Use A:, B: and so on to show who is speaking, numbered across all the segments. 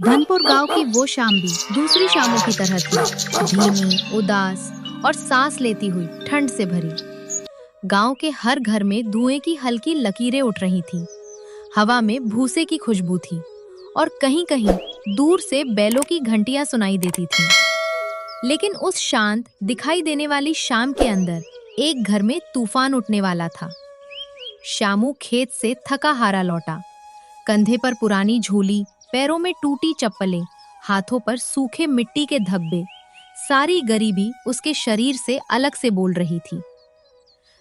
A: धनपुर गांव की वो शाम भी दूसरी शामों की तरह थी, धीमी, उदास और सांस लेती हुई ठंड से भरी। गांव के हर घर में धुएं की हल्की लकीरें उठ रही थीं। हवा में भूसे की खुशबू थी और कहीं-कहीं दूर से बैलों की घंटियां सुनाई देती थीं। लेकिन उस शांत दिखाई देने वाली शाम के अंदर एक घर में तूफान उठने वाला था। शामू खेत से थका हारा लौटा। कंधे पर पुरानी झोली, पैरों में टूटी चप्पलें, हाथों पर सूखे मिट्टी के धब्बे, सारी गरीबी उसके शरीर से अलग से बोल रही थी।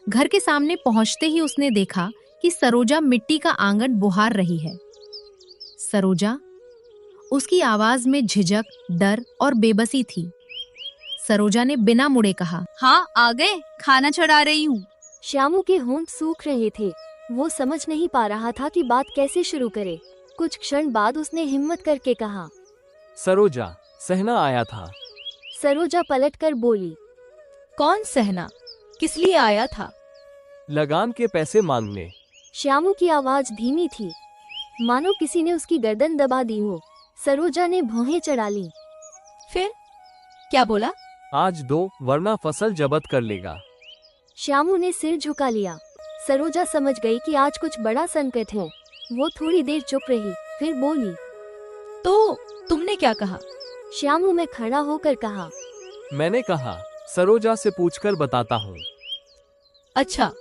A: घर के सामने पहुंचते ही उसने देखा कि सरोजा मिट्टी का आंगन बुहार रही है। सरोजा, उसकी आवाज में झिझक, डर और बेबसी थी। सरोजा ने बिना मुड़े कहा,
B: हाँ आ गए, खाना चढ़ा रही हूँ।
C: श्यामू के होंठ सूख रहे थे। वो समझ नहीं पा रहा था कि बात कैसे शुरू करे। कुछ क्षण बाद उसने हिम्मत करके कहा,
D: सरोजा, सहना आया था।
C: सरोजा पलटकर बोली,
B: कौन सहना? किस लिए आया था?
D: लगान के पैसे मांगने।
C: श्यामू की आवाज धीमी थी, मानो किसी ने उसकी गर्दन दबा दी हो। सरोजा ने भौहें चढ़ा ली।
B: फिर क्या बोला?
D: आज दो, वरना फसल जब्त कर लेगा।
C: श्यामू ने सिर झुका लिया। सरोजा समझ गई कि आज कुछ बड़ा संकट है। वो थोड़ी देर चुप रही, फिर बोली,
B: तो तुमने क्या कहा?
C: श्यामू में खड़ा होकर कहा,
D: मैंने कहा, सरोजा से पूछकर बताता हूँ।
B: अच्छा।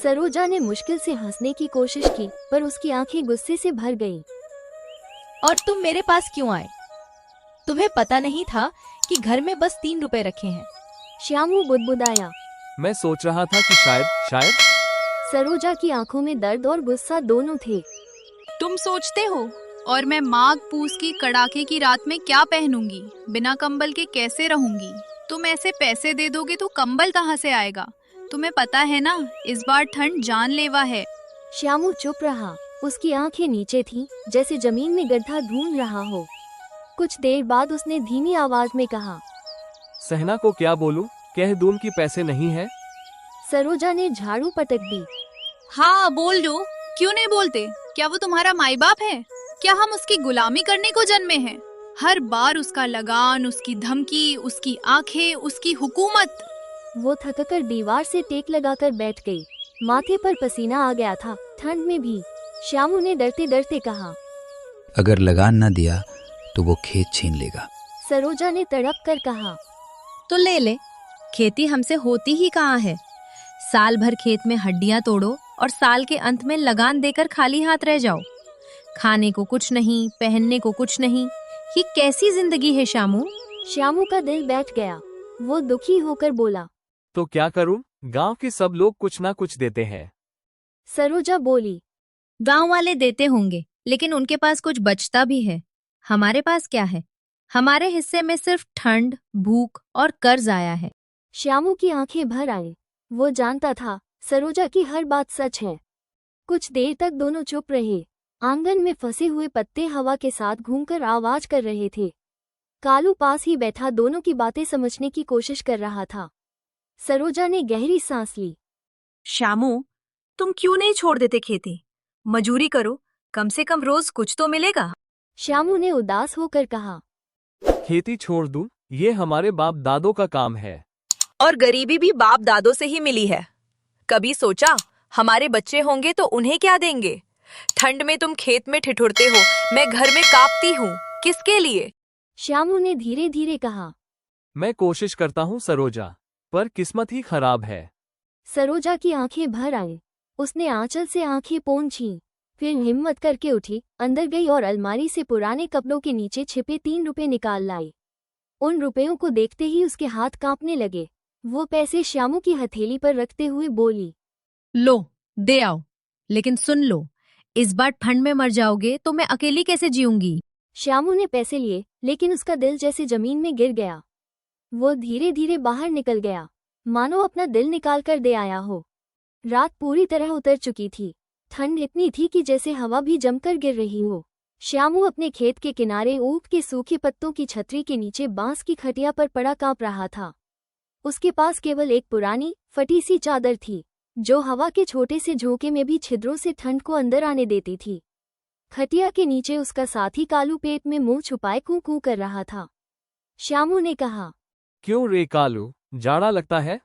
C: सरोजा ने मुश्किल से हंसने की कोशिश की, पर उसकी आंखें गुस्से से भर गईं।
B: और तुम मेरे पास क्यों आए? तुम्हें पता नहीं था कि घर में बस 3 रुपए रखे हैं?
C: श्यामू बुदबुदाया।
D: मैं सोच रहा था कि शायद।
C: सरोजा की आंखों में दर्द और गुस्सा दोनों थे।
E: तुम सोचते हो और मैं माघ पूस की कड़ाके की रात में क्या पहनूंगी, बिना कंबल के कैसे रहूंगी? तुम ऐसे पैसे दे दोगे तो कंबल कहाँ से आएगा? तुम्हें पता है ना, इस बार ठंड जानलेवा है।
C: श्यामू चुप रहा। उसकी आंखें नीचे थीं, जैसे जमीन में गड्ढा ढूंढ रहा हो। कुछ देर बाद उसने धीमी आवाज में कहा,
D: सहना को क्या बोलूं? कह दूं कि पैसे नहीं है?
C: सरोजा ने झाड़ू पटक दी।
E: हाँ बोल दो, क्यों नहीं बोलते? क्या वो तुम्हारा माई बाप है? क्या हम उसकी गुलामी करने को जन्मे हैं? हर बार उसका लगान, उसकी धमकी, उसकी आंखें, उसकी हुकूमत।
C: वो थककर दीवार से टेक लगाकर बैठ गई। माथे पर पसीना आ गया था, ठंड में भी। श्यामू ने डरते डरते कहा,
F: अगर लगान न दिया तो वो खेत छीन लेगा।
C: सरोजा ने तड़प कर कहा,
A: तो ले ले, खेती हमसे होती ही कहाँ है। साल भर खेत में हड्डियां तोड़ो और साल के अंत में लगान देकर खाली हाथ रह जाओ। खाने को कुछ नहीं, पहनने को कुछ नहीं। ये कैसी जिंदगी है श्यामू?
C: श्यामू का दिल बैठ गया। वो दुखी होकर बोला,
D: तो क्या करूं? गांव के सब लोग कुछ ना कुछ देते हैं।
C: सरोजा बोली,
A: गांव वाले देते होंगे, लेकिन उनके पास कुछ बचता भी है। हमारे पास क्या है? हमारे हिस्से में सिर्फ ठंड, भूख और कर्ज आया है।
C: श्यामू की आंखें भर आई। वो जानता था सरोजा की हर बात सच है। कुछ देर तक दोनों चुप रहे। आंगन में फंसे हुए पत्ते हवा के साथ घूमकर आवाज कर रहे थे। कालू पास ही बैठा दोनों की बातें समझने की कोशिश कर रहा था। सरोजा ने गहरी सांस ली।
G: श्यामू, तुम क्यों नहीं छोड़ देते खेती? मजूरी करो, कम से कम रोज कुछ तो मिलेगा।
C: श्यामू ने उदास होकर कहा,
D: खेती छोड़ दूं? ये हमारे बाप दादों का काम है।
G: और गरीबी भी बाप दादों से ही मिली है। कभी सोचा हमारे बच्चे होंगे तो उन्हें क्या देंगे? ठंड में तुम खेत में ठिठुरते हो, मैं घर में कांपती हूँ। किसके लिए?
C: श्यामू ने धीरे धीरे कहा।
D: मैं कोशिश करता हूँ सरोजा, पर किस्मत ही खराब है।
C: सरोजा की आंखें भर आईं। उसने आंचल से आंखें पोंछीं, फिर हिम्मत करके उठी, अंदर गई और अलमारी से पुराने कपड़ों के नीचे छिपे 3 रुपए निकाल लाई। उन रुपयों को देखते ही उसके हाथ कांपने लगे। वो पैसे श्यामू की हथेली पर रखते हुए बोली,
A: लो, दे आओ, लेकिन सुन लो, इस बार ठंड में मर जाओगे तो मैं अकेली कैसे जीऊंगी?
C: श्यामू ने पैसे लिए, लेकिन उसका दिल जैसे जमीन में गिर गया। वो धीरे धीरे बाहर निकल गया, मानो अपना दिल निकाल कर दे आया हो। रात पूरी तरह उतर चुकी थी। ठंड इतनी थी कि जैसे हवा भी जमकर गिर रही हो। श्यामू अपने खेत के किनारे ऊख के सूखे पत्तों की छतरी के नीचे बांस की खटिया पर पड़ा कांप रहा था। उसके पास केवल एक पुरानी, फटी सी चादर थी, जो हवा के छोटे से झोंके में भी छिद्रों से ठंड को अंदर आने देती थी। खटिया के नीचे उसका साथी कालू पेट में मुंह छुपाए कूं कूं कर रहा था। श्यामू ने कहा।
D: क्यों रे कालू, जाड़ा लगता है?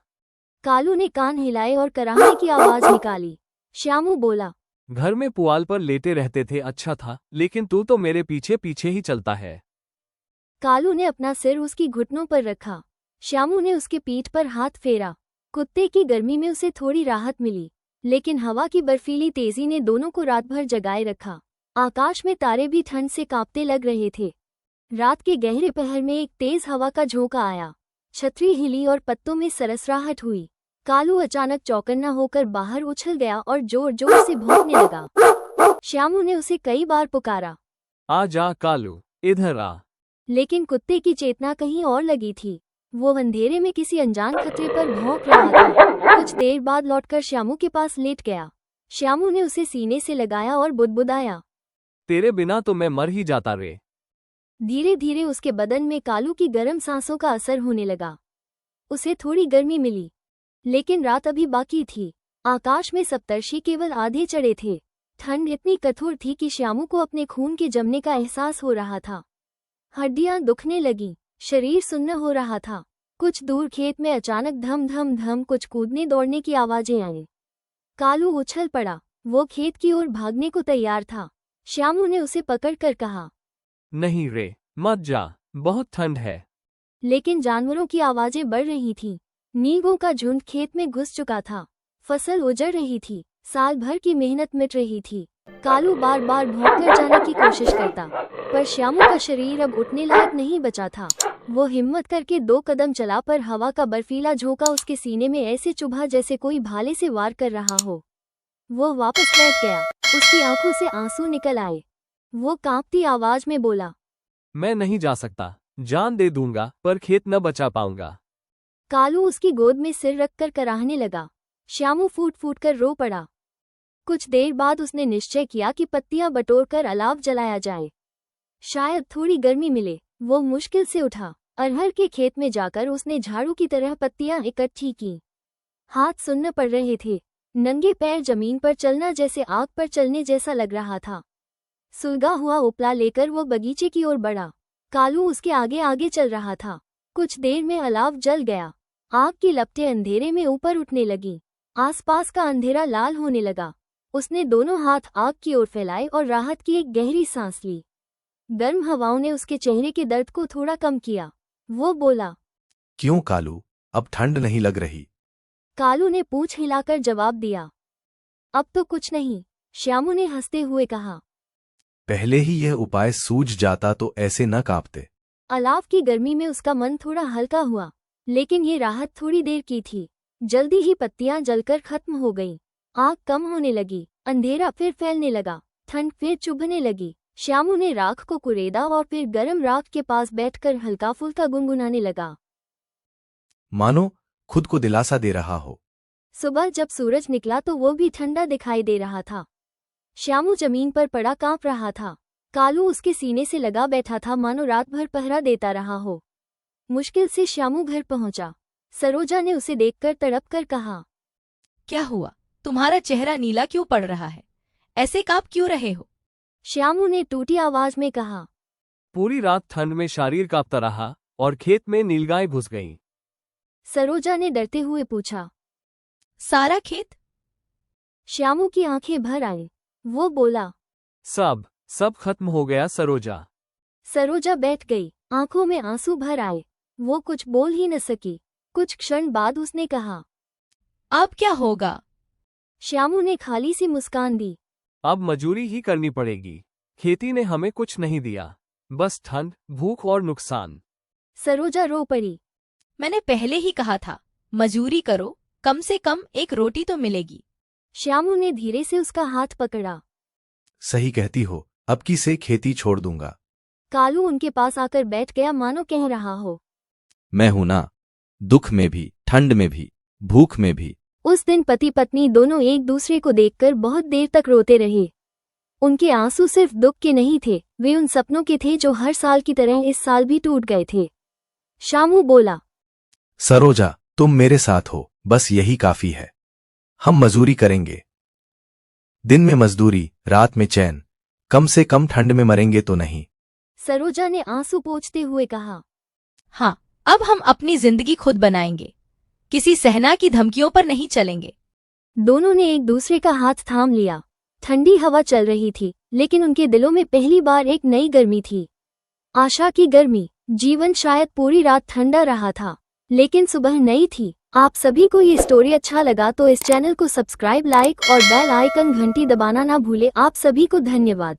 C: कालू ने कान हिलाए और कराहने की आवाज निकाली। श्यामू बोला।
D: घर में पुआल पर लेटे रहते थे अच्छा था, लेकिन तू तो मेरे पीछे पीछे ही चलता है।
C: कालू ने अपना सिर उसकी घुटनों पर रखा। श्यामू ने उसके पीठ पर हाथ फेरा। कुत्ते की गर्मी में उसे थोड़ी राहत मिली, लेकिन हवा की बर्फीली तेजी ने दोनों को रात भर जगाए रखा। आकाश में तारे भी ठंड से कांपते लग रहे थे। रात के गहरे पहर में एक तेज हवा का झोंका आया। छतरी हिली और पत्तों में सरसराहट हुई। कालू अचानक चौकन्ना होकर बाहर उछल गया और जोर जोर से भौंकने लगा। श्यामू ने उसे कई बार पुकारा।
D: आ जा कालू, इधर आ।
C: लेकिन कुत्ते की चेतना कहीं और लगी थी। वो अंधेरे में किसी अनजान खतरे पर भौंक रहा था। कुछ देर बाद लौटकर श्यामू के पास लेट गया। श्यामू ने उसे सीने से लगाया और बुदबुदाया।
D: तेरे बिना तो मैं मर ही जाता रे।
C: धीरे धीरे उसके बदन में कालू की गर्म सांसों का असर होने लगा। उसे थोड़ी गर्मी मिली, लेकिन रात अभी बाकी थी। आकाश में सप्तर्षि केवल आधे चढ़े थे। ठंड इतनी कठोर थी कि श्यामू को अपने खून के जमने का एहसास हो रहा था। हड्डियां दुखने लगीं, शरीर सुन्न हो रहा था। कुछ दूर खेत में अचानक धम धम धम कुछ कूदने दौड़ने की आवाजें आईं। कालू उछल पड़ा। वो खेत की ओर भागने को तैयार था। श्यामू ने उसे पकड़कर कहा।
D: नहीं रे, मत जा, बहुत ठंड है।
C: लेकिन जानवरों की आवाजें बढ़ रही थीं। नीगों का झुंड खेत में घुस चुका था। फसल उजड़ रही थी। साल भर की मेहनत मिट रही थी। कालू बार बार भौंककर जाने की कोशिश करता, पर श्यामू का शरीर अब उठने लायक नहीं बचा था। वो हिम्मत करके 2 कदम चला, पर हवा का बर्फीला झोंका उसके सीने में ऐसे चुभा जैसे कोई भाले से वार कर रहा हो। वो वापस बैठ गया। उसकी आंखों से आंसू निकल आए। वो कांपती आवाज में बोला।
D: मैं नहीं जा सकता, जान दे दूंगा, पर खेत न बचा पाऊंगा।
C: कालू उसकी गोद में सिर रखकर कराहने लगा। श्यामू फूट फूट कर रो पड़ा। कुछ देर बाद उसने निश्चय किया कि पत्तियां बटोरकर अलाव जलाया जाए, शायद थोड़ी गर्मी मिले। वो मुश्किल से उठा। अरहर के खेत में जाकर उसने झाड़ू की तरह पत्तियां इकट्ठी की। हाथ सुन्न पड़ रहे थे। नंगे पैर जमीन पर चलना जैसे आग पर चलने जैसा लग रहा था। सुलगा हुआ उपला लेकर वो बगीचे की ओर बढ़ा। कालू उसके आगे आगे चल रहा था। कुछ देर में अलाव जल गया। आग की लपटें अंधेरे में ऊपर उठने लगीं। आसपास का अंधेरा लाल होने लगा। उसने दोनों हाथ आग की ओर फैलाए और राहत की एक गहरी सांस ली। गर्म हवाओं ने उसके चेहरे के दर्द को थोड़ा कम किया। वो बोला।
H: क्यों कालू, अब ठंड नहीं लग रही?
C: कालू ने पूंछ हिलाकर जवाब दिया। अब तो कुछ नहीं, श्यामू ने हंसते हुए कहा।
H: पहले ही यह उपाय सूझ जाता तो ऐसे न कांपते।
C: अलाव की गर्मी में उसका मन थोड़ा हल्का हुआ, लेकिन ये राहत थोड़ी देर की थी। जल्दी ही पत्तियां जलकर खत्म हो गईं। आग कम होने लगी। अंधेरा फिर फैलने लगा। ठंड फिर चुभने लगी। श्यामू ने राख को कुरेदा और फिर गर्म राख के पास बैठकर हल्का फुल्का गुनगुनाने लगा,
H: मानो खुद को दिलासा दे रहा हो।
C: सुबह जब सूरज निकला तो वो भी ठंडा दिखाई दे रहा था। श्यामू जमीन पर पड़ा कांप रहा था। कालू उसके सीने से लगा बैठा था, मानो रात भर पहरा देता रहा हो। मुश्किल से श्यामू घर पहुंचा। सरोजा ने उसे देखकर तड़प कर कहा।
B: क्या हुआ? तुम्हारा चेहरा नीला क्यों पड़ रहा है? ऐसे कांप क्यों रहे हो?
C: श्यामू ने टूटी आवाज में कहा।
D: पूरी रात ठंड में शरीर कांपता रहा और खेत में नीलगाय घुस गईं।
C: सरोजा ने डरते हुए पूछा।
B: सारा खेत?
C: श्यामू की आंखें भर आईं। वो बोला।
D: सब खत्म हो गया सरोजा।
C: सरोजा बैठ गई। आंखों में आंसू भर आए। वो कुछ बोल ही न सकी। कुछ क्षण बाद उसने कहा।
B: अब क्या होगा?
C: श्यामू ने खाली सी मुस्कान दी।
D: अब मजूरी ही करनी पड़ेगी। खेती ने हमें कुछ नहीं दिया, बस ठंड, भूख और नुकसान।
C: सरोजा रो पड़ी।
B: मैंने पहले ही कहा था, मजूरी करो, कम से कम एक रोटी तो मिलेगी।
C: श्यामू ने धीरे से उसका हाथ पकड़ा।
H: सही कहती हो, अब की से खेती छोड़ दूंगा।
C: कालू उनके पास आकर बैठ गया, मानो कह रहा हो।
H: मैं हूं ना, दुख में भी, ठंड में भी, भूख में भी।
C: उस दिन पति पत्नी दोनों एक दूसरे को देखकर बहुत देर तक रोते रहे। उनके आंसू सिर्फ दुख के नहीं थे, वे उन सपनों के थे जो हर साल की तरह इस साल भी टूट गए थे। श्यामू बोला।
H: सरोजा, तुम मेरे साथ हो, बस यही काफी है।
I: हम मजदूरी करेंगे। दिन में मजदूरी, रात में चैन। कम से कम ठंड में मरेंगे तो नहीं।
C: सरोजा ने आंसू पोंछते हुए कहा।
B: हाँ, अब हम अपनी जिंदगी खुद बनाएंगे, किसी सहना की धमकियों पर नहीं चलेंगे।
C: दोनों ने एक दूसरे का हाथ थाम लिया। ठंडी हवा चल रही थी, लेकिन उनके दिलों में पहली बार एक नई गर्मी थी, आशा की गर्मी। जीवन शायद पूरी रात ठंडा रहा था, लेकिन सुबह नई थी। आप सभी को ये स्टोरी अच्छा लगा तो इस चैनल को सब्सक्राइब, लाइक और बेल आइकन घंटी दबाना ना भूले। आप सभी को धन्यवाद।